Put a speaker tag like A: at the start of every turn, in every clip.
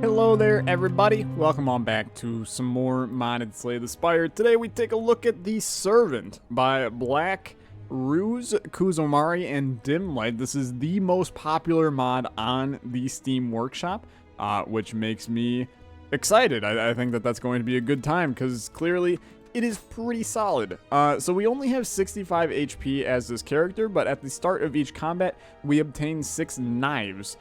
A: Hello there, everybody. Welcome on back to some more modded Slay the Spire. Today we take a look at The Servant by Black, Ruse, Kuzumari, and Dimlight. This is the most popular mod on the Steam Workshop, which makes me excited. I think that that's going to be a good time because clearly it is pretty solid. So we only have 65 HP as this character, but at the start of each combat, we obtain 6 knives.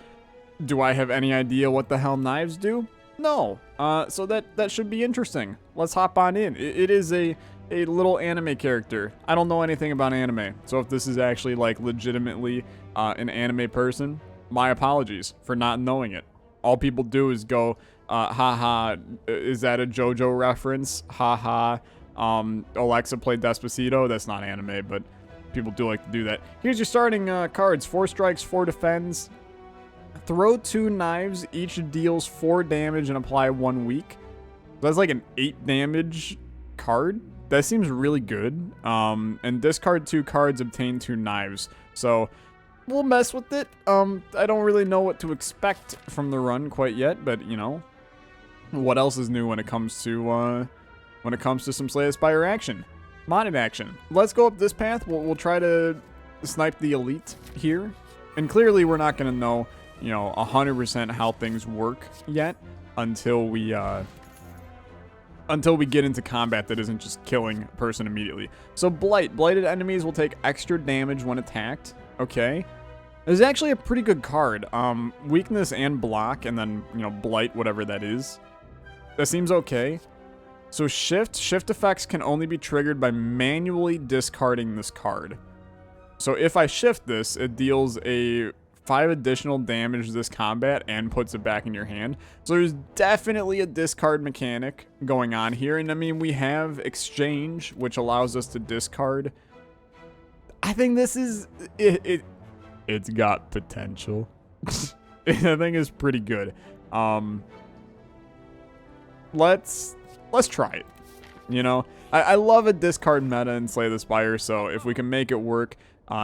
A: Do I have any idea what the hell knives do? No. So that should be interesting. Let's hop on in. It is a little anime character. I don't know anything about anime, so if this is actually like legitimately an anime person, my apologies for not knowing it. All people do is go, haha, is that a JoJo reference? Haha, Olexa played Despacito. That's not anime, but people do like to do that. Here's your starting cards. 4 strikes, 4 defends. Throw 2 knives, each deals 4 damage and apply 1 weak. So that's like an 8 damage card. That seems really good. And discard 2 cards, obtain 2 knives. So we'll mess with it. I don't really know what to expect from the run quite yet, but you know, what else is new when it comes to some Slay the Spire action, modded action. Let's go up this path. We'll try to snipe the elite here, and clearly we're not gonna know, you know, 100% how things work yet until we get into combat that isn't just killing a person immediately. So blighted enemies will take extra damage when attacked. Okay, this is actually a pretty good card. Weakness and block, and then, you know, blight, whatever that is. That seems okay. So shift effects can only be triggered by manually discarding this card. So if I shift this, it deals a 5 additional damage this combat and puts it back in your hand. So there's definitely a discard mechanic going on here. And I mean, we have exchange, which allows us to discard. I think this is it's got potential. I think it's pretty good. Let's try it. You know, I love a discard meta in Slay the Spire, so if we can make it work,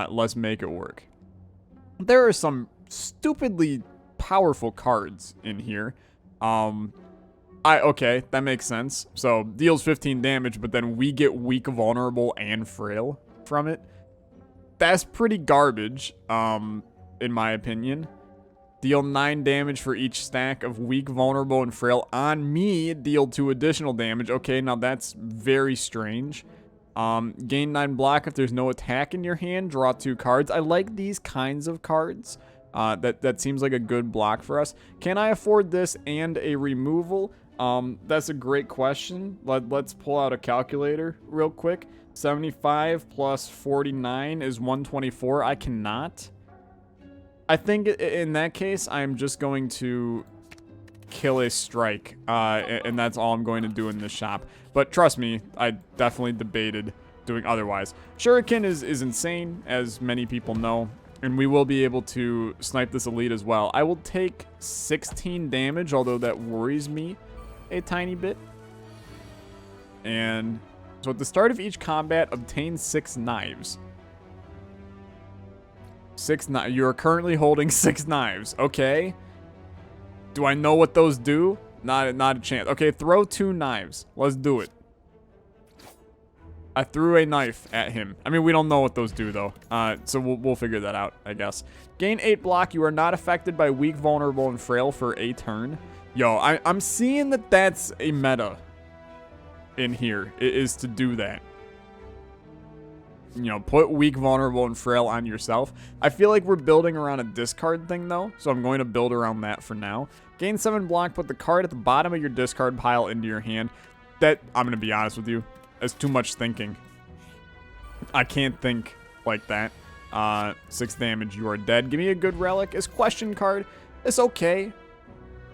A: let's make it work. There are some stupidly powerful cards in here. Okay, that makes sense. So deals 15 damage, but then we get weak, vulnerable, and frail from it. That's pretty garbage, in my opinion. Deal 9 damage for each stack of weak, vulnerable, and frail. On me, deal 2 additional damage. Okay, now that's very strange. Gain 9 block if there's no attack in your hand. Draw 2 cards. I like these kinds of cards. That seems like a good block for us. Can I afford this and a removal? That's a great question. Let's pull out a calculator real quick. 75 plus 49 is 124. I cannot. I think in that case, I'm just going to kill a strike, and that's all I'm going to do in this shop. But trust me, I definitely debated doing otherwise. Shuriken is insane, as many people know, and we will be able to snipe this elite as well. I will take 16 damage, although that worries me a tiny bit. And so at the start of each combat, obtain 6 knives. You are currently holding 6 knives. Okay. Do I know what those do? Not a chance. Okay, throw 2 knives. Let's do it. I threw a knife at him. I mean, we don't know what those do, though. So we'll figure that out, I guess. Gain 8 block. You are not affected by weak, vulnerable, and frail for a turn. Yo, I'm seeing that that's a meta in here. It is to do that. You know, put weak, vulnerable, and frail on yourself. I feel like we're building around a discard thing, though, so I'm going to build around that for now. Gain 7 block, put the card at the bottom of your discard pile into your hand. That, I'm going to be honest with you, that's too much thinking. I can't think like that. 6 damage, you are dead. Give me a good relic. It's question card. It's okay.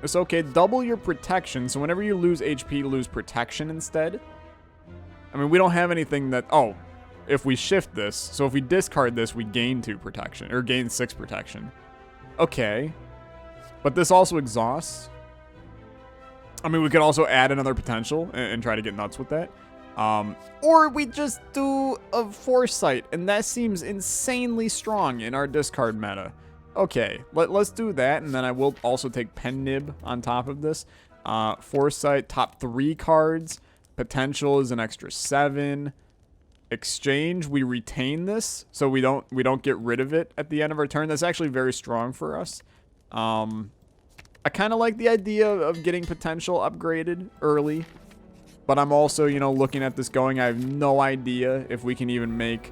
A: It's okay. Double your protection, so whenever you lose HP, lose protection instead. I mean, we don't have anything that... Oh, if we shift this, so if we discard this, we gain 2 protection, or gain 6 protection. Okay. But this also exhausts. I mean, we could also add another potential and try to get nuts with that. Or we just do a foresight, and that seems insanely strong in our discard meta. Okay, let's do that, and then I will also take Pen Nib on top of this. Foresight, top 3 cards. Potential is an extra 7. Exchange, we retain this, so we don't get rid of it at the end of our turn. That's actually very strong for us. I kind of like the idea of getting potential upgraded early, but I'm also, you know, looking at this going, I have no idea if we can even make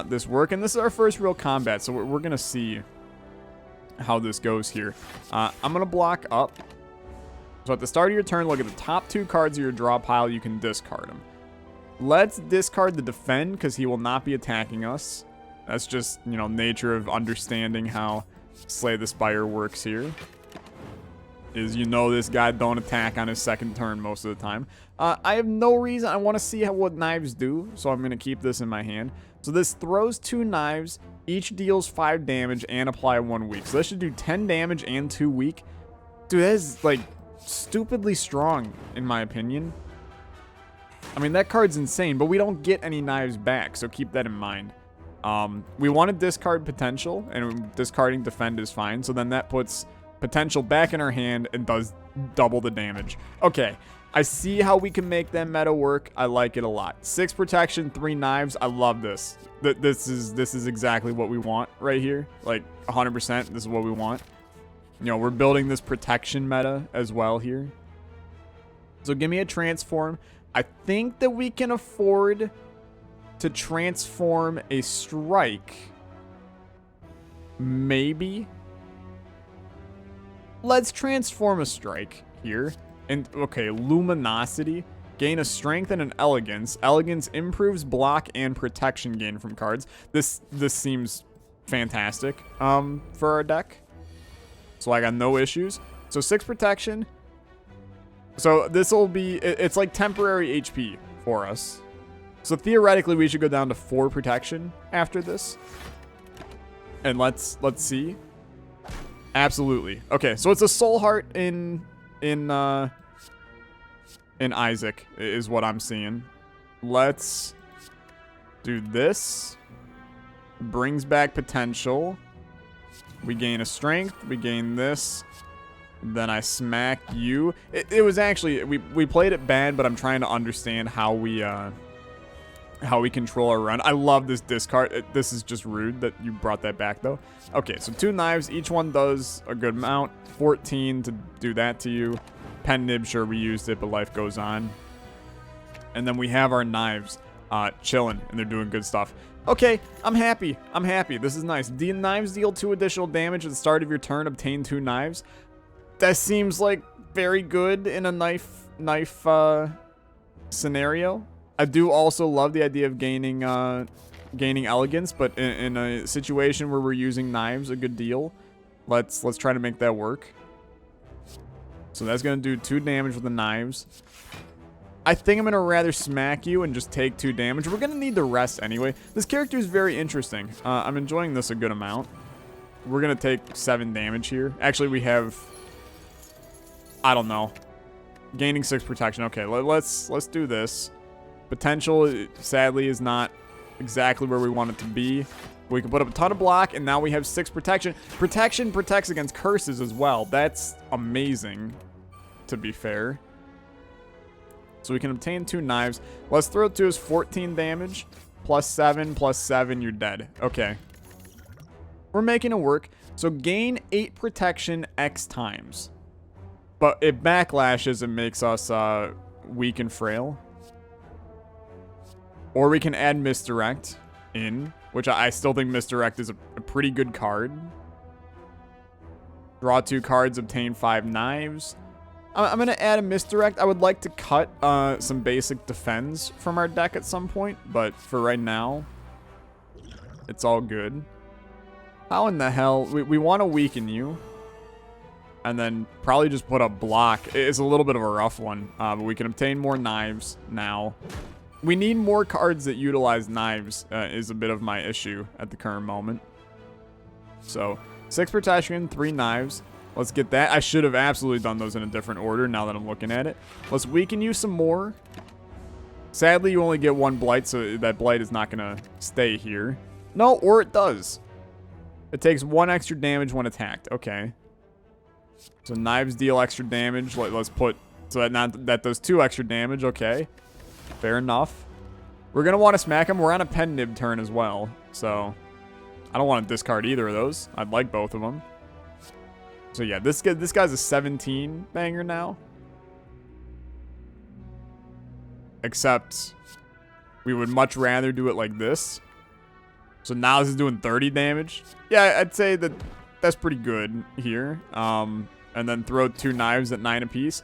A: this work, and this is our first real combat, so we're gonna see how this goes here. I'm gonna block up. So at the start of your turn, look at the top 2 cards of your draw pile. You can discard them. Let's discard the defend because he will not be attacking us. That's just, you know, nature of understanding how Slay the Spire works here. Is, you know, this guy don't attack on his second turn most of the time. I have no reason. I want to see what knives do, so I'm going to keep this in my hand. So this throws 2 knives. Each deals 5 damage and apply 1 weak. So this should do 10 damage and 2 weak. Dude, that is, like, stupidly strong, in my opinion. I mean, that card's insane, but we don't get any knives back, so keep that in mind. We want to discard potential, and discarding defend is fine. So then that puts potential back in our hand and does double the damage. Okay, I see how we can make that meta work. I like it a lot. 6 protection, 3 knives. I love this. This is exactly what we want right here. Like 100%. This is what we want. You know, we're building this protection meta as well here. So give me a transform. I think that we can afford to transform a strike. Maybe. Let's transform a strike here. And okay, luminosity. Gain a strength and an elegance. Elegance improves block and protection gain from cards. This seems fantastic for our deck. So I got no issues. So 6 protection. So this will be, it's like temporary HP for us. So theoretically we should go down to 4 protection after this. And let's see. Absolutely. Okay, so it's a soul heart in Isaac is what I'm seeing. Let's do this. Brings back potential. We gain a strength. We gain this. Then I smack you. It was actually, we played it bad, but I'm trying to understand how we control our run. I love this discard. This is just rude that you brought that back, though. Okay, so 2 knives. Each one does a good amount. 14 to do that to you. Pen Nib, sure, we used it, but life goes on. And then we have our knives chilling, and they're doing good stuff. Okay, I'm happy. I'm happy. This is nice. The knives deal 2 additional damage at the start of your turn. Obtain 2 knives. That seems like very good in a knife scenario. I do also love the idea of gaining elegance, but in a situation where we're using knives a good deal, let's try to make that work. So that's gonna do 2 damage with the knives. I think I'm gonna rather smack you and just take 2 damage. We're gonna need the rest anyway. This character is very interesting. I'm enjoying this a good amount. We're gonna take 7 damage here. Actually, we have, I don't know, gaining 6 protection. Okay, let's do this. Potential, sadly, is not exactly where we want it to be. We can put up a ton of block, and now we have 6 protection. Protection protects against curses as well. That's amazing, to be fair. So we can obtain 2 knives. Let's throw it to us 14 damage. Plus 7, you're dead. Okay. We're making it work. So gain 8 protection X times. But it backlashes and makes us weak and frail. Or we can add Misdirect in, which I still think Misdirect is a pretty good card. Draw 2 cards, obtain 5 knives. I'm going to add a Misdirect. I would like to cut some basic defense from our deck at some point, but for right now, it's all good. How in the hell? We want to weaken you. And then probably just put up block. It's a little bit of a rough one, but we can obtain more knives now. We need more cards that utilize knives is a bit of my issue at the current moment. So 6 protection, 3 knives. Let's get that. I should have absolutely done those in a different order now that I'm looking at it. Let's weaken you some more. Sadly, you only get 1 blight, so that blight is not going to stay here. No, or it does. It takes 1 extra damage when attacked. Okay. So knives deal extra damage. Let's put... So that does 2 extra damage. Okay. Fair enough. We're going to want to smack him. We're on a pen nib turn as well. So I don't want to discard either of those. I'd like both of them. So yeah, this guy's a 17 banger now. Except we would much rather do it like this. So now this is doing 30 damage. Yeah, I'd say that's pretty good here. And then throw 2 knives at 9 apiece.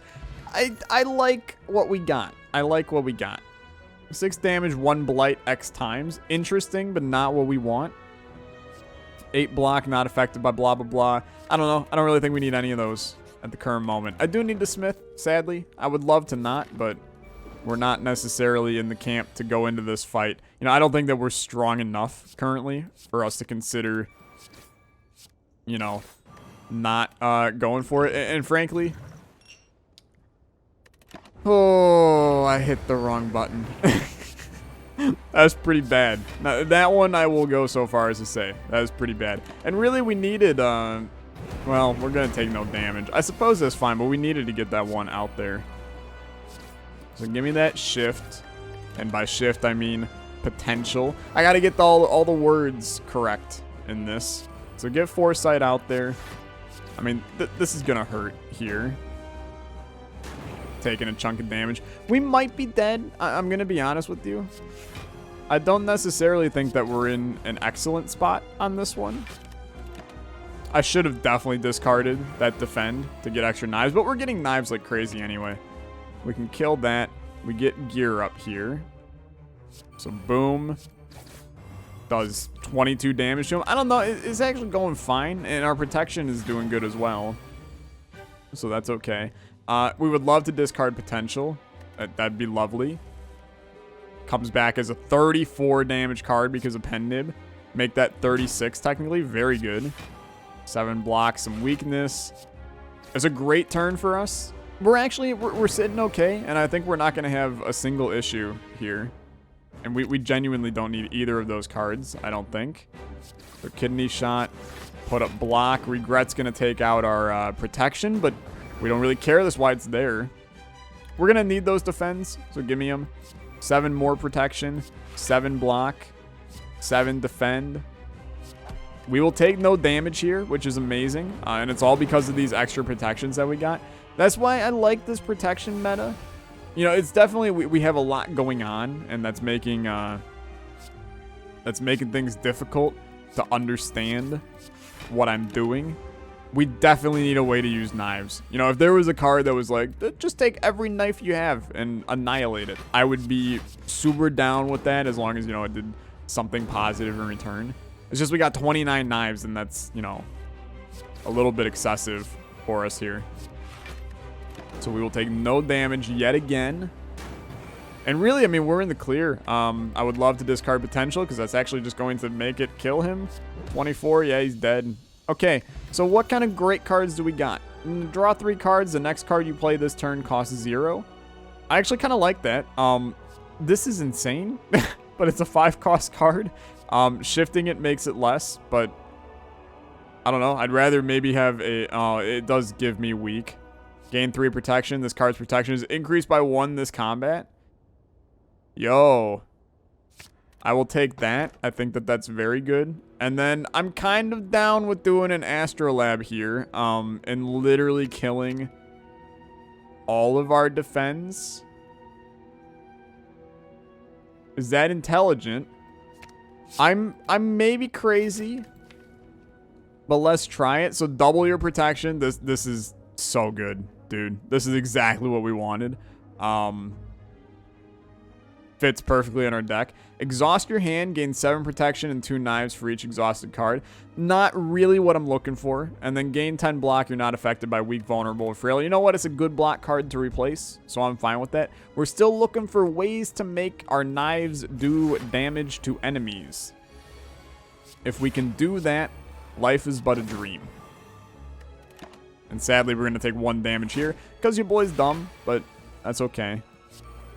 A: I like what we got. I like what we got. 6 damage, 1 blight X times. Interesting, but not what we want. 8 block, not affected by blah, blah, blah. I don't know. I don't really think we need any of those at the current moment. I do need the smith, sadly. I would love to not, but we're not necessarily in the camp to go into this fight. You know, I don't think that we're strong enough currently for us to consider, you know, not going for it. And frankly... Oh, I hit the wrong button. That's pretty bad. Now, that one I will go so far as to say. That was pretty bad. And really we needed, well, we're going to take no damage. I suppose that's fine, but we needed to get that one out there. So give me that shift. And by shift, I mean potential. I got to get all the words correct in this. So get foresight out there. I mean, this is going to hurt here. Taking a chunk of damage. We might be dead. I'm going to be honest with you. I don't necessarily think that we're in an excellent spot on this one. I should have definitely discarded that defend to get extra knives, but we're getting knives like crazy anyway. We can kill that. We get gear up here. So boom. Does 22 damage to him. I don't know. It's actually going fine, and our protection is doing good as well. So that's okay. We would love to discard potential. That'd be lovely. Comes back as a 34 damage card because of pen nib. Make that 36 technically. Very good. 7 blocks, some weakness. It's a great turn for us. We're sitting okay, and I think we're not going to have a single issue here. And we genuinely don't need either of those cards, I don't think. So kidney shot. Put up block. Regret's going to take out our protection, but we don't really care. That's why it's there. We're going to need those defends, so give me them. 7 more protection. 7 block. 7 defend. We will take no damage here, which is amazing. And it's all because of these extra protections that we got. That's why I like this protection meta. You know, it's definitely... We have a lot going on, and that's making things difficult to understand what I'm doing. We definitely need a way to use knives. You know, if there was a card that was like, just take every knife you have and annihilate it, I would be super down with that as long as, you know, it did something positive in return. It's just we got 29 knives, and that's, you know, a little bit excessive for us here. So we will take no damage yet again. And really, I mean, we're in the clear. I would love to discard potential because that's actually just going to make it kill him. 24, yeah, he's dead. Okay, so what kind of great cards do we got? Draw 3 cards. The next card you play this turn costs 0. I actually kind of like that. This is insane, but it's a 5-cost card. Shifting it makes it less, but I don't know. I'd rather maybe have a... it does give me weak. Gain 3 protection. This card's protection is increased by 1 this combat. Yo. I will take that. I think that that's very good. And then I'm kind of down with doing an Astrolab here. And literally killing all of our defense. Is that intelligent? I'm maybe crazy. But let's try it. So double your protection. This is so good, dude. This is exactly what we wanted. Fits perfectly on our deck. Exhaust your hand, gain 7 protection and 2 knives for each exhausted card. Not really what I'm looking for. And then gain 10 block, you're not affected by weak, vulnerable, or frail. You know what? It's a good block card to replace, so I'm fine with that. We're still looking for ways to make our knives do damage to enemies. If we can do that, life is but a dream. And sadly, we're going to take 1 damage here because your boy's dumb, but that's okay.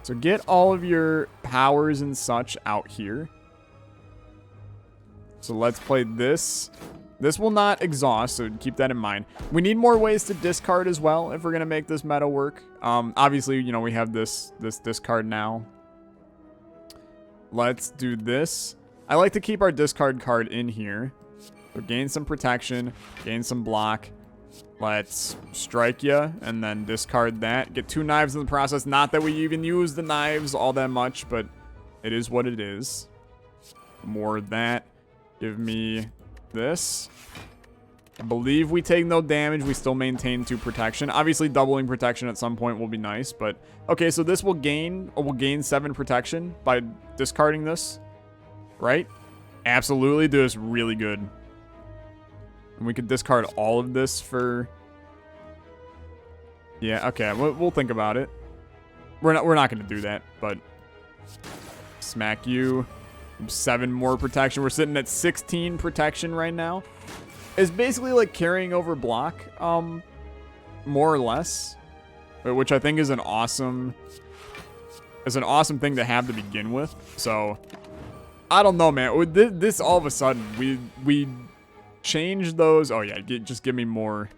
A: So get all of your powers and such out here. So let's play this. This will not exhaust, so keep that in mind. We need more ways to discard as well if we're going to make this meta work. Obviously, you know, we have this discard now. Let's do this. I like to keep our discard card in here. So gain some protection, gain some block. Let's strike you and then discard that. Get 2 knives in the process. Not that we even use the knives all that much, but it is what it is. More of that. Give me this. I believe we take no damage. We still maintain 2 protection. Obviously, doubling protection at some point will be nice, but okay. So this will gain 7 protection by discarding this, right? Absolutely, do this really good. And we could discard all of this for. Yeah, okay. We'll think about it. We're not going to do that, but smack you. 7 more protection. We're sitting at 16 protection right now. It's basically like carrying over block, more or less, which I think is an awesome thing to have to begin with. So I don't know, man. This all of a sudden we changed those. Oh yeah, just give me more.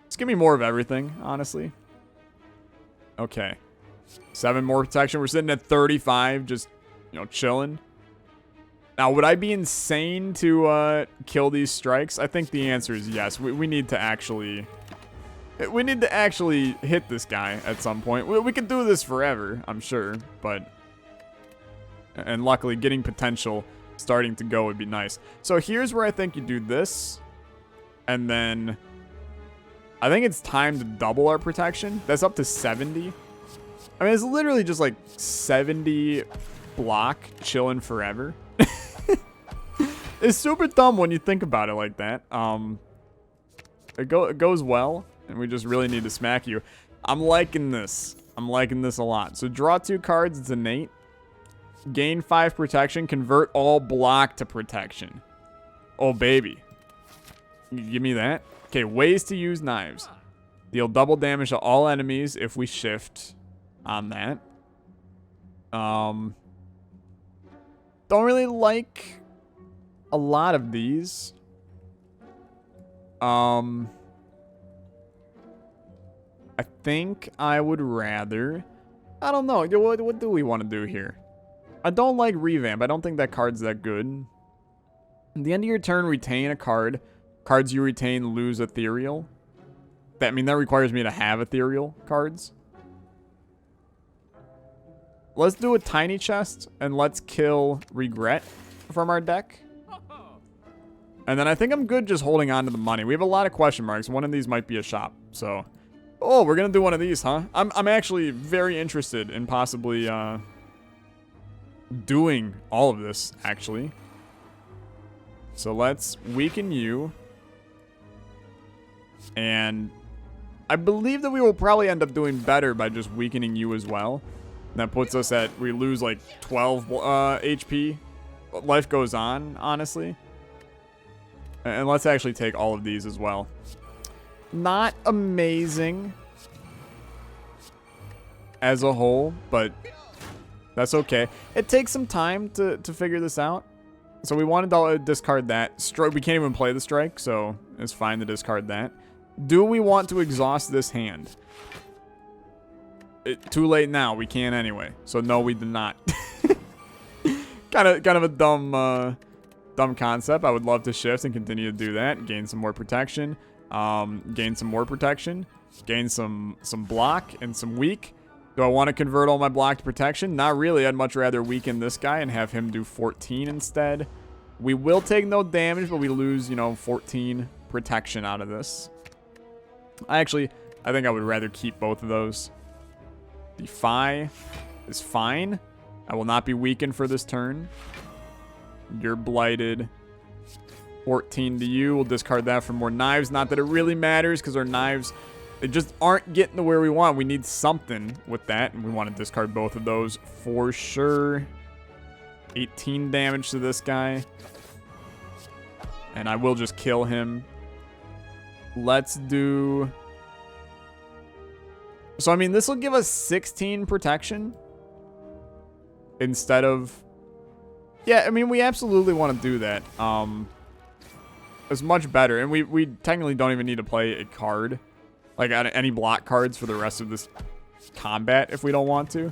A: Just give me more of everything, honestly. Okay, 7 more protection. We're sitting at 35, just chilling. Now, would I be insane to kill these strikes? I think the answer is yes. We need to actually hit this guy at some point. We could do this forever, I'm sure, but and luckily getting potential starting to go would be nice. So here's where I think you do this, and then I think it's time to double our protection. That's up to 70. I mean, it's literally just like 70 block chilling forever. It's super dumb when you think about it like that. It goes well, and we just really need to smack you. I'm liking this. I'm liking this a lot. So draw 2 cards. It's innate. Gain 5 protection. Convert all block to protection. Oh, baby. Give me that. Okay, ways to use knives. Deal double damage to all enemies if we shift on that. Don't really like a lot of these. I think I would rather. I don't know. What do we want to do here? I don't like revamp. I don't think that card's that good. At the end of your turn, retain a card. Cards you retain lose ethereal. That requires me to have ethereal cards. Let's do a tiny chest and let's kill regret from our deck. And then I think I'm good just holding on to the money. We have a lot of question marks. One of these might be a shop. So, oh, we're going to do one of these, huh? I'm actually very interested in possibly doing all of this, actually. So let's weaken you. And I believe that we will probably end up doing better by just weakening you as well. And that puts us at, we lose like 12 HP. Life goes on, honestly. And let's actually take all of these as well. Not amazing as a whole, but that's okay. It takes some time to figure this out. So we wanted to discard that. We can't even play the strike, so it's fine to discard that. Do we want to exhaust this hand? Too late now. We can anyway. So no, we did not. kind of a dumb concept. I would love to shift and continue to do that. Gain some more protection. Gain some more protection. Gain some block and some weak. Do I want to convert all my block to protection? Not really. I'd much rather weaken this guy and have him do 14 instead. We will take no damage, but we lose, 14 protection out of this. I think I would rather keep both of those. Defy is fine. I will not be weakened for this turn. You're blighted. 14 to you. We'll discard that for more knives. Not that it really matters because our knives, they just aren't getting to where we want. We need something with that, and we want to discard both of those for sure. 18 damage to this guy. And I will just kill him. Let's do... So, this will give us 16 protection instead of... Yeah, we absolutely want to do that. is much better. And we technically don't even need to play a card. Like any block cards for the rest of this combat if we don't want to.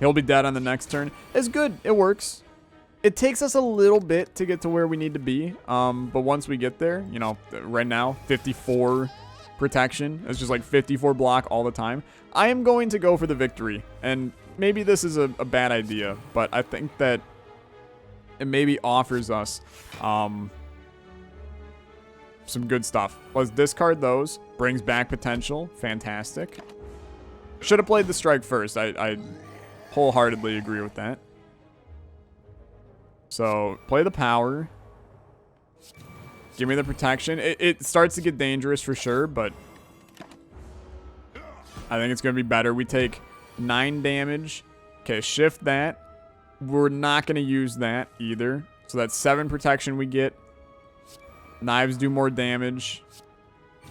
A: He'll be dead on the next turn. It's good. It works. It takes us a little bit to get to where we need to be. But once we get there, you know, right now, 54 protection. It's just like 54 block all the time. I am going to go for the victory. And maybe this is a bad idea, but I think that it maybe offers us some good stuff. Let's discard those. Brings back potential. Fantastic. Should have played the strike first. I wholeheartedly agree with that. So, play the power. Give me the protection. It starts to get dangerous for sure, but I think it's going to be better. We take 9 damage. Okay, shift that. We're not going to use that either. So that's 7 protection we get. Knives do more damage.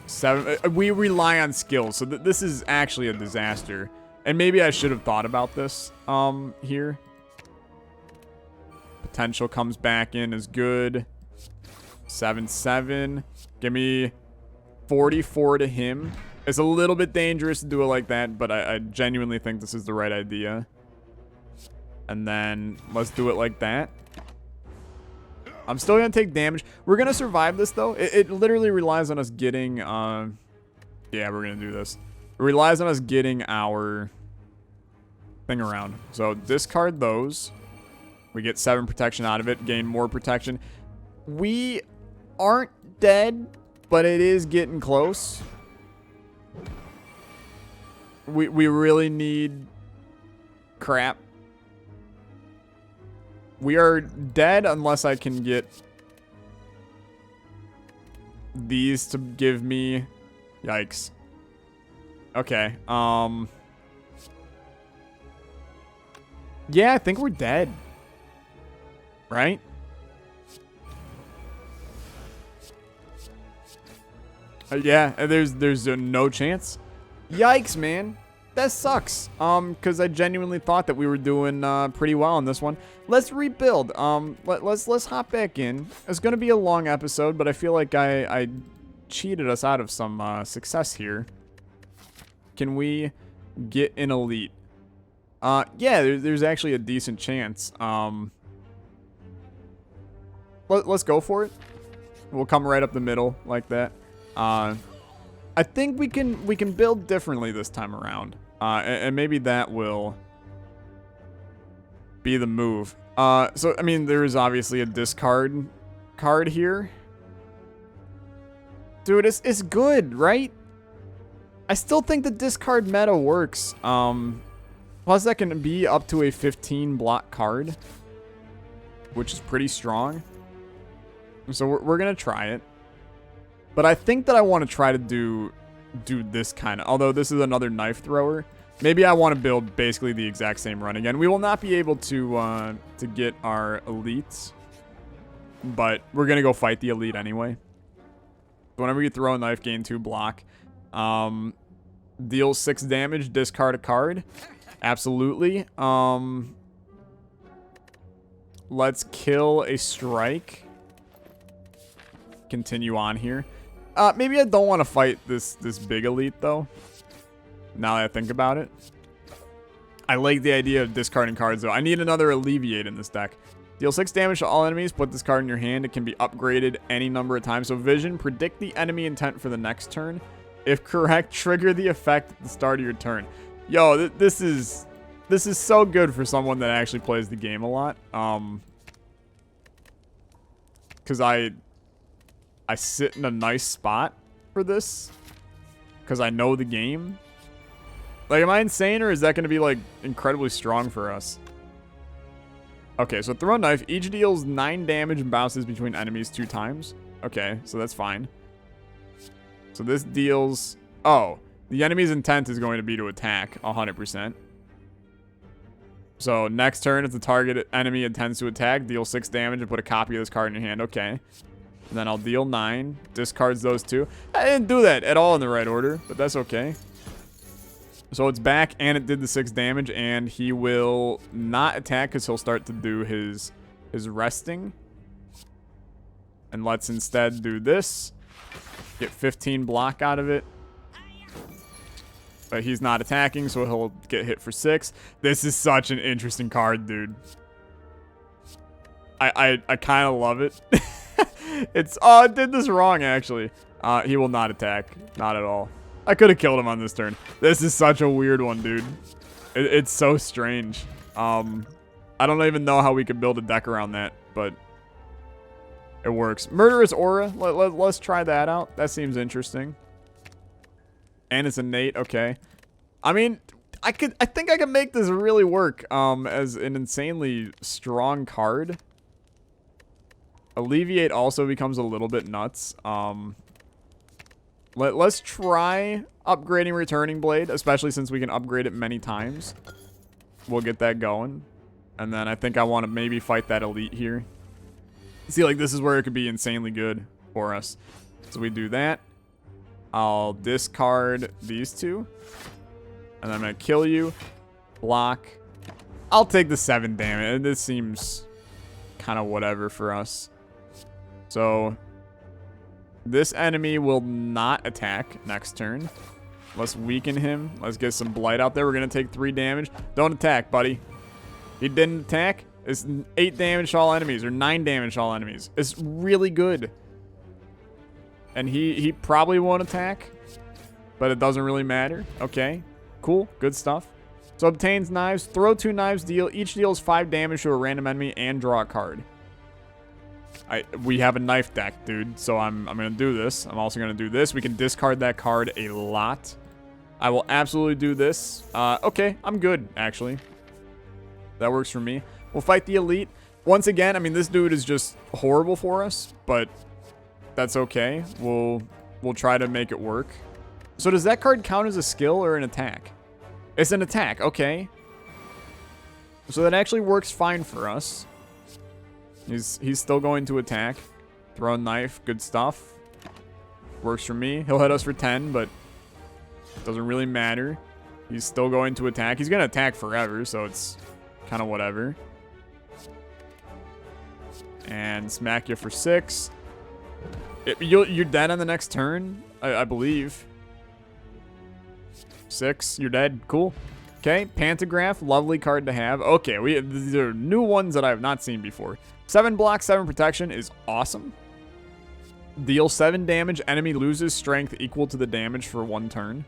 A: 7. We rely on skills, so this is actually a disaster. And maybe I should have thought about this here. Potential comes back in is good. 7/7. Give me 44 to him. It's a little bit dangerous to do it like that, but I genuinely think this is the right idea. And then let's do it like that. I'm still going to take damage. We're going to survive this, though. It literally relies on us getting... yeah, we're going to do this. It relies on us getting our thing around. So discard those. We get 7 protection out of it. Gain more protection. We aren't dead, but it is getting close. We really need crap. We are dead unless I can get these to give me... Yikes. Okay. Yeah, I think we're dead. Right? Yeah, there's no chance. Yikes, man. That sucks. Because I genuinely thought that we were doing pretty well on this one. Let's rebuild. Let's hop back in. It's gonna be a long episode, but I feel like I cheated us out of some success here. Can we get an elite? Yeah, there's actually a decent chance. Let's go for it. We'll come right up the middle like that. I think we can build differently this time around. And maybe that will be the move. So, I mean, there is obviously a discard card here. Dude, it's good, right? I still think the discard meta works. Plus, that can be up to a 15 block card, which is pretty strong. So, we're going to try it. But I think that I want to try to do this kind of... Although this is another knife thrower. Maybe I want to build basically the exact same run again. We will not be able to get our elites. But we're going to go fight the elite anyway. Whenever you throw a knife, gain 2 block. Deal 6 damage, discard a card. Absolutely. Let's kill a strike. Continue on here. Maybe I don't want to fight this big elite, though. Now that I think about it. I like the idea of discarding cards, though. I need another Alleviate in this deck. Deal 6 damage to all enemies. Put this card in your hand. It can be upgraded any number of times. So Vision, predict the enemy intent for the next turn. If correct, trigger the effect at the start of your turn. Yo, this is so good for someone that actually plays the game a lot. Because I sit in a nice spot for this. Because I know the game. Like, am I insane, or is that going to be, like, incredibly strong for us? Okay, so throw a knife. Each deals 9 damage and bounces between enemies 2 times. Okay, so that's fine. So this deals... Oh, the enemy's intent is going to be to attack 100%. So next turn, if the target enemy intends to attack, deal 6 damage and put a copy of this card in your hand. Okay. And then I'll deal 9. Discards those 2. I didn't do that at all in the right order, but that's okay. So it's back, and it did the 6 damage, and he will not attack because he'll start to do his resting. And let's instead do this. Get 15 block out of it. But he's not attacking, so he'll get hit for 6. This is such an interesting card, dude. I kind of love it. It's... Oh, I did this wrong, actually. He will not attack. Not at all. I could have killed him on this turn. This is such a weird one, dude. It's so strange. I don't even know how we could build a deck around that, but... It works. Murderous Aura. Let's try that out. That seems interesting. And it's innate. Okay. I mean, I think I can make this really work as an insanely strong card. Alleviate also becomes a little bit nuts. Let's try upgrading Returning Blade, especially since we can upgrade it many times. We'll get that going. And then I think I want to maybe fight that Elite here. See, like, this is where it could be insanely good for us. So we do that. I'll discard these two. And I'm going to kill you. Block. I'll take the 7 damage. This seems kind of whatever for us. So, this enemy will not attack next turn. Let's weaken him. Let's get some Blight out there. We're going to take 3 damage. Don't attack, buddy. He didn't attack. It's 8 damage to all enemies, or 9 damage to all enemies. It's really good. And he probably won't attack, but it doesn't really matter. Okay, cool, good stuff. So obtains knives, throw 2 knives, each deals 5 damage to a random enemy and draw a card. We have a knife deck, dude, so I'm gonna do this. I'm also gonna do this. We can discard that card a lot. I will absolutely do this. Okay, I'm good, actually. That works for me. We'll fight the Elite. Once again, I mean, this dude is just horrible for us, but that's okay. We'll try to make it work. So does that card count as a skill or an attack? It's an attack, okay. So that actually works fine for us. He's still going to attack. Throw a knife, good stuff. Works for me. He'll hit us for 10, but doesn't really matter. He's still going to attack. He's going to attack forever, so it's kind of whatever. And smack you for 6. You're dead on the next turn, I believe. 6, you're dead. Cool. Okay, Pantograph, lovely card to have. Okay, these are new ones that I have not seen before. 7 block, 7 protection is awesome. Deal 7 damage. Enemy loses strength equal to the damage for 1 turn.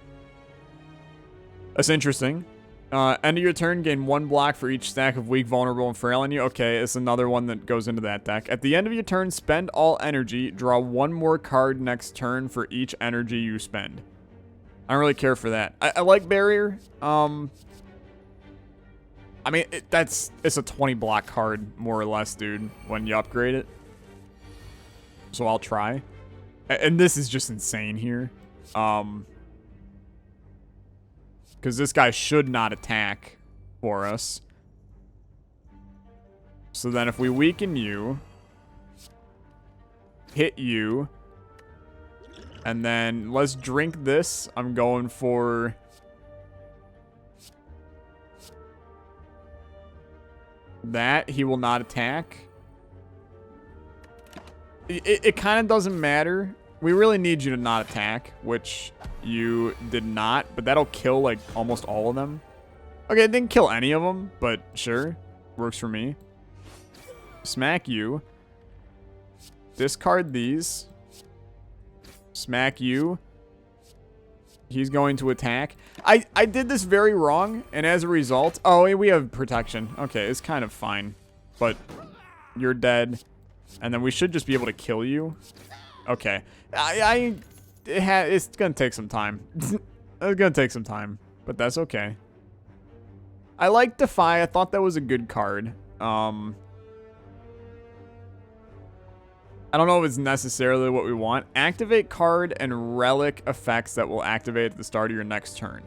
A: That's interesting. End of your turn, gain 1 block for each stack of weak, vulnerable, and frail on you. Okay, it's another one that goes into that deck. At the end of your turn, spend all energy. Draw 1 more card next turn for each energy you spend. I don't really care for that. I like Barrier. I mean, it's a 20 block card, more or less, dude, when you upgrade it. So I'll try. And this is just insane here. Because this guy should not attack for us. So then if we weaken you, hit you, and then let's drink this. I'm going for... that. He will not attack. It kind of doesn't matter. We really need you to not attack, which you did not, but that'll kill like almost all of them. Okay, it didn't kill any of them, but sure. Works for me. Smack you. Discard these. Smack you. He's going to attack. I did this very wrong, and as a result... oh, we have protection. Okay, it's kind of fine. But you're dead. And then we should just be able to kill you. Okay. It's going to take some time. It's going to take some time. But that's okay. I like Defy. I thought that was a good card. I don't know if it's necessarily what we want. Activate card and relic effects that will activate at the start of your next turn.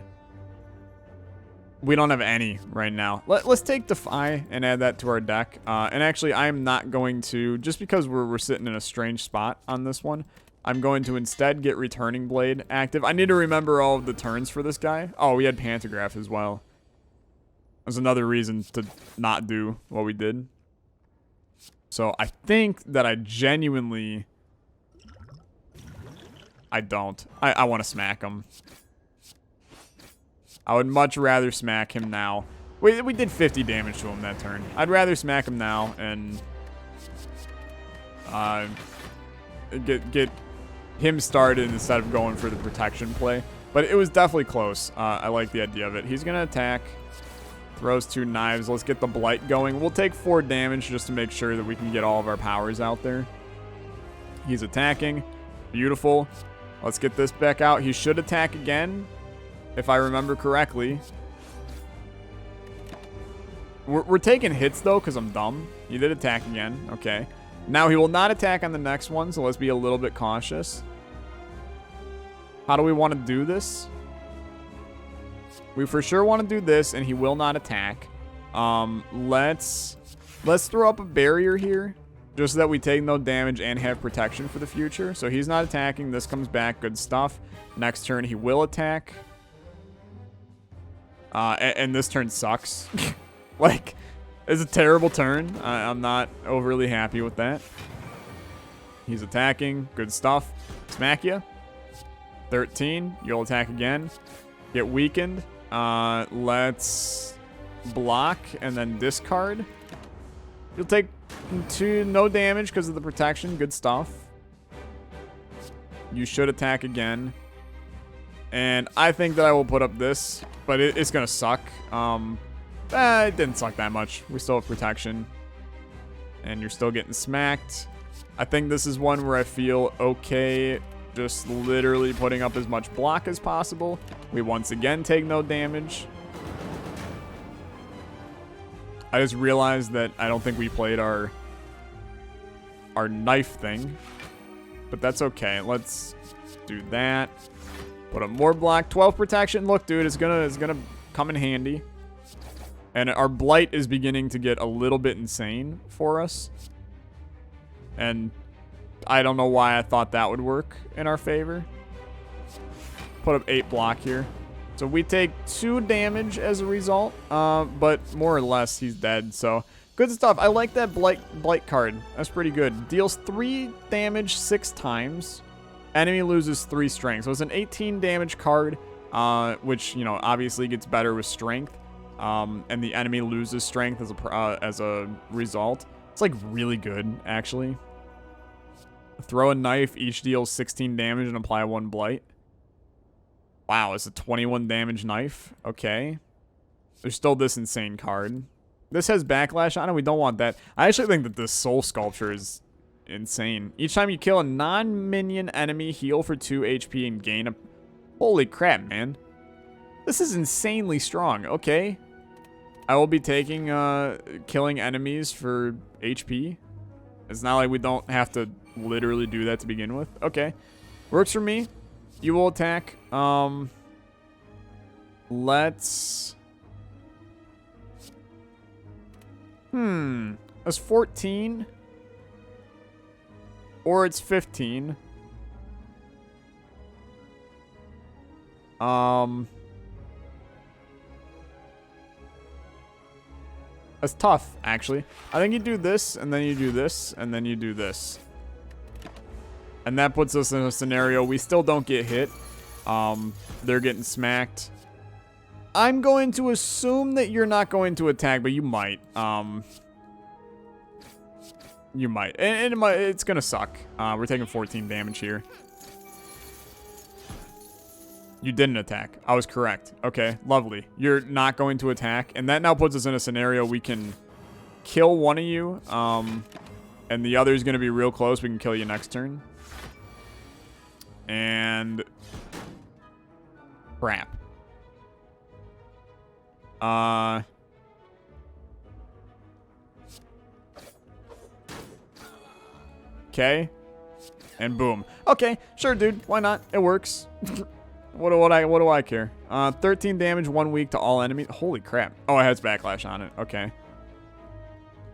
A: We don't have any right now. Let's take Defy and add that to our deck. And actually, I'm not going to, just because we're sitting in a strange spot on this one, I'm going to instead get Returning Blade active. I need to remember all of the turns for this guy. Oh, we had Pantograph as well. There's another reason to not do what we did. So I think that I genuinely... I don't. I want to smack him. I would much rather smack him now. We did 50 damage to him that turn. I'd rather smack him now and get him started instead of going for the protection play. But it was definitely close. I like the idea of it. He's going to attack. Throws 2 knives. Let's get the blight going. We'll take 4 damage just to make sure that we can get all of our powers out there. He's attacking. Beautiful. Let's get this back out. He should attack again, if I remember correctly. We're taking hits, though, because I'm dumb. He did attack again. Okay. Now he will not attack on the next one, so let's be a little bit cautious. How do we want to do this? We for sure want to do this, and he will not attack. Let's throw up a barrier here, just so that we take no damage and have protection for the future. So he's not attacking. This comes back. Good stuff. Next turn, he will attack. And this turn sucks. Like, it's a terrible turn. I'm not overly happy with that. He's attacking. Good stuff. Smack ya. 13. You'll attack again. Get weakened. Let's block and then discard. You'll take no damage because of the protection. Good stuff. You should attack again. And I think that I will put up this, but it's going to suck. It didn't suck that much. We still have protection. And you're still getting smacked. I think this is one where I feel okay just literally putting up as much block as possible. We once again take no damage. I just realized that I don't think we played our knife thing. But that's okay. Let's do that. Put up more block. 12 protection. Look, dude, it's gonna come in handy. And our blight is beginning to get a little bit insane for us. And I don't know why I thought that would work in our favor. Put up 8 block here. So we take 2 damage as a result. But more or less, he's dead. So good stuff. I like that blight card. That's pretty good. Deals 3 damage 6 times. Enemy loses 3 strength. So it's an 18 damage card, which, you know, obviously gets better with strength. And the enemy loses strength as a result. It's like really good, actually. Throw a knife, each deals 16 damage and apply 1 blight. Wow, it's a 21 damage knife. Okay. There's still this insane card. This has backlash on it. We don't want that. I actually think that this soul sculpture is insane. Each time you kill a non-minion enemy, heal for 2 HP and gain a... Holy crap, man. This is insanely strong. Okay. I will be taking killing enemies for HP. It's not like we don't have to literally do that to begin with. Okay. Works for me. You will attack. Let's... That's 14. Or it's 15. That's tough, actually. I think you do this, and then you do this, and then you do this. And that puts us in a scenario we still don't get hit. They're getting smacked. I'm going to assume that you're not going to attack, but you might. You might. And it's going to suck. We're taking 14 damage here. You didn't attack. I was correct. Okay, lovely. You're not going to attack. And that now puts us in a scenario we can kill one of you. And the other is going to be real close. We can kill you next turn. And... crap. Okay. And boom. Okay, sure, dude. Why not? It works. What do I care? 13 damage, 1 week to all enemies. Holy crap. Oh, it has backlash on it. Okay.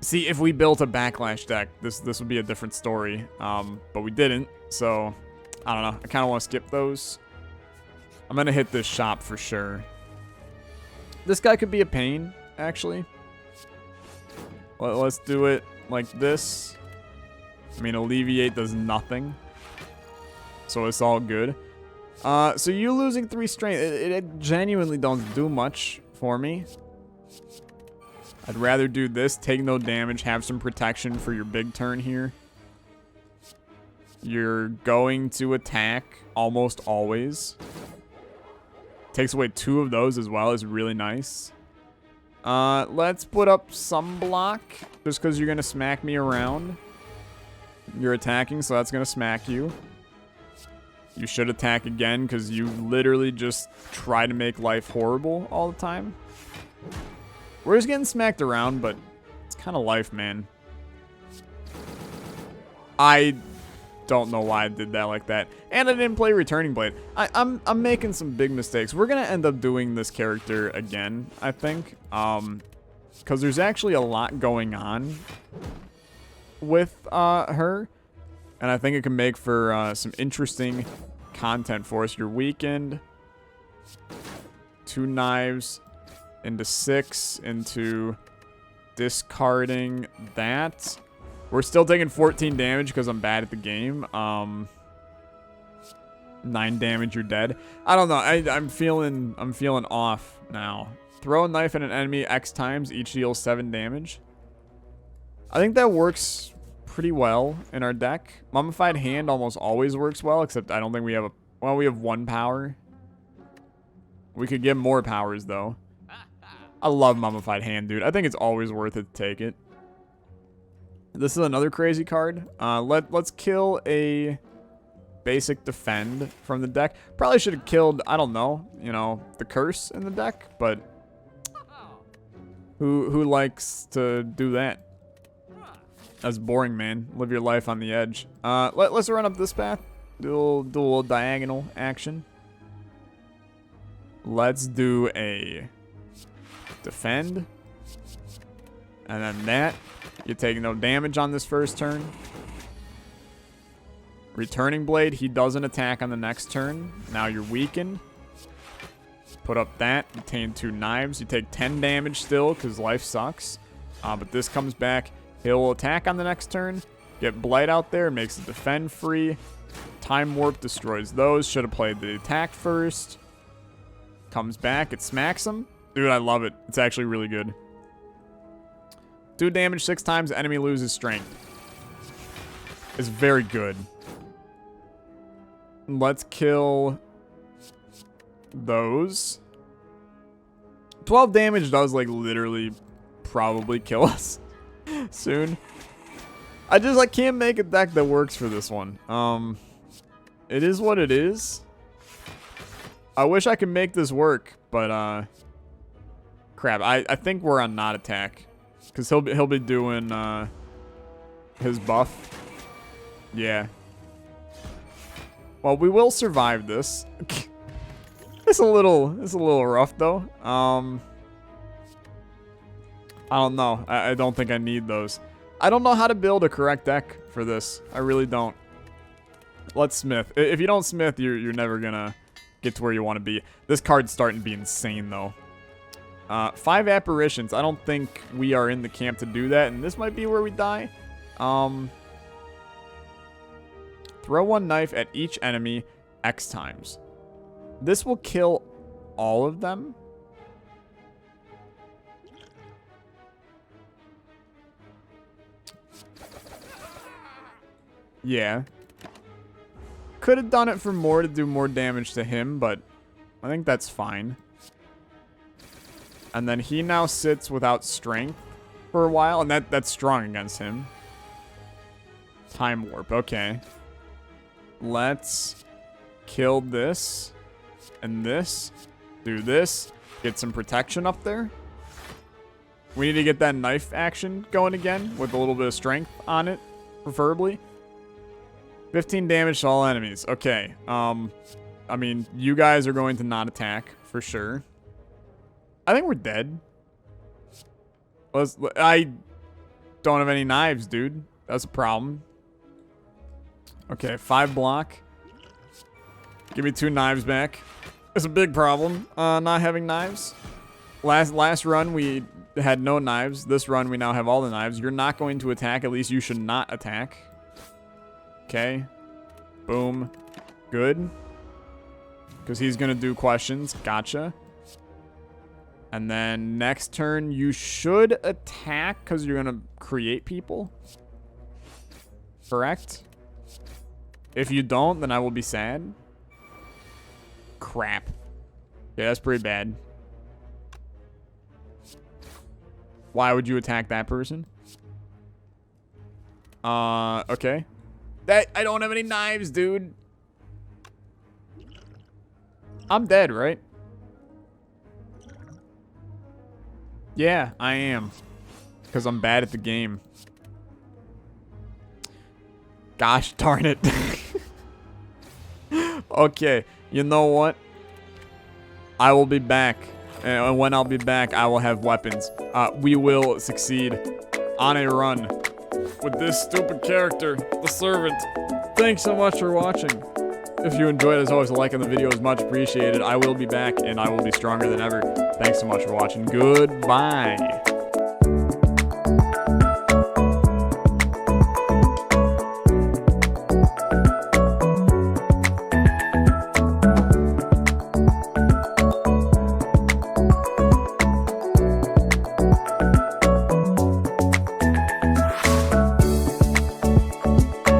A: See, if we built a backlash deck, this would be a different story. But we didn't, so I don't know. I kind of want to skip those. I'm going to hit this shop for sure. This guy could be a pain, actually. Let's do it. like this. I mean, Alleviate does nothing. So it's all good. So you losing 3 strength, it genuinely don't do much for me. I'd rather do this, take no damage, have some protection for your big turn here. You're going to attack almost always. Takes away 2 of those as well, is really nice. Let's put up some block, just because you're going to smack me around. You're attacking, so that's going to smack you. You should attack again, because you literally just try to make life horrible all the time. We're just getting smacked around, but it's kind of life, man. I don't know why I did that like that. And I didn't play Returning Blade. I'm making some big mistakes. We're going to end up doing this character again, I think. Because there's actually a lot going on with her. And I think it can make for some interesting content for us. You're weakened. 2 knives into 6 into discarding that. We're still taking 14 damage because I'm bad at the game. 9 damage, you're dead. I don't know. I'm feeling off now. Throw a knife at an enemy X times, each deals 7 damage. I think that works pretty well in our deck. Mummified Hand almost always works well, except I don't think we have we have 1 power. We could get more powers though. I love Mummified Hand, dude. I think it's always worth it to take it. This is another crazy card. Let's kill a basic defend from the deck. Probably should have killed, I don't know, you know, the curse in the deck, but who likes to do that? That's boring, man. Live your life on the edge. Let's run up this path. Do a little diagonal action. Let's do a defend. And then that. You're taking no damage on this first turn. Returning Blade, he doesn't attack on the next turn. Now you're weakened. Put up that. Retain 2 knives. You take 10 damage still because life sucks. But this comes back. He'll attack on the next turn. Get Blight out there. Makes the defend free. Time Warp destroys those. Should have played the attack first. Comes back. It smacks him. Dude, I love it. It's actually really good. 2 damage 6 times, enemy loses strength. It's very good. Let's kill those. 12 damage does, like, literally probably kill us soon. I can't make a deck that works for this one. It is what it is. I wish I could make this work, but, crap. I think we're on not attack. Because he'll be doing his buff. Yeah. Well, we will survive this. It's a little rough though. I don't know. I don't think I need those. I don't know how to build a correct deck for this. I really don't. Let's smith. If you don't smith, you're never gonna get to where you want to be. This card's starting to be insane though. 5 apparitions. I don't think we are in the camp to do that, and this might be where we die. Throw 1 knife at each enemy X times. This will kill all of them. Yeah. Could have done it for more to do more damage to him, but I think that's fine. And then he now sits without strength for a while, and that's strong against him. Time Warp, okay. Let's kill this and this. Do this. Get some protection up there. We need to get that knife action going again with a little bit of strength on it, preferably. 15 damage to all enemies. Okay. I mean, you guys are going to not attack for sure. I think we're dead. I don't have any knives, dude. That's a problem. Okay, 5 block. Give me 2 knives back. It's a big problem, not having knives. Last run we had no knives. This run we now have all the knives. You're not going to attack. At least you should not attack. Okay. Boom. Good. Because he's going to do questions. Gotcha. And then next turn you should attack because you're going to create people. Correct? If you don't, then I will be sad. Crap. Yeah, that's pretty bad. Why would you attack that person? Okay. I don't have any knives, dude. I'm dead, right? Yeah, I am. Because I'm bad at the game. Gosh darn it. Okay, you know what? I will be back. And when I'll be back, I will have weapons. We will succeed on a run with this stupid character, the servant. Thanks so much for watching. If you enjoyed, as always, a like on the video is much appreciated. I will be back, and I will be stronger than ever. Thanks so much for watching. Goodbye.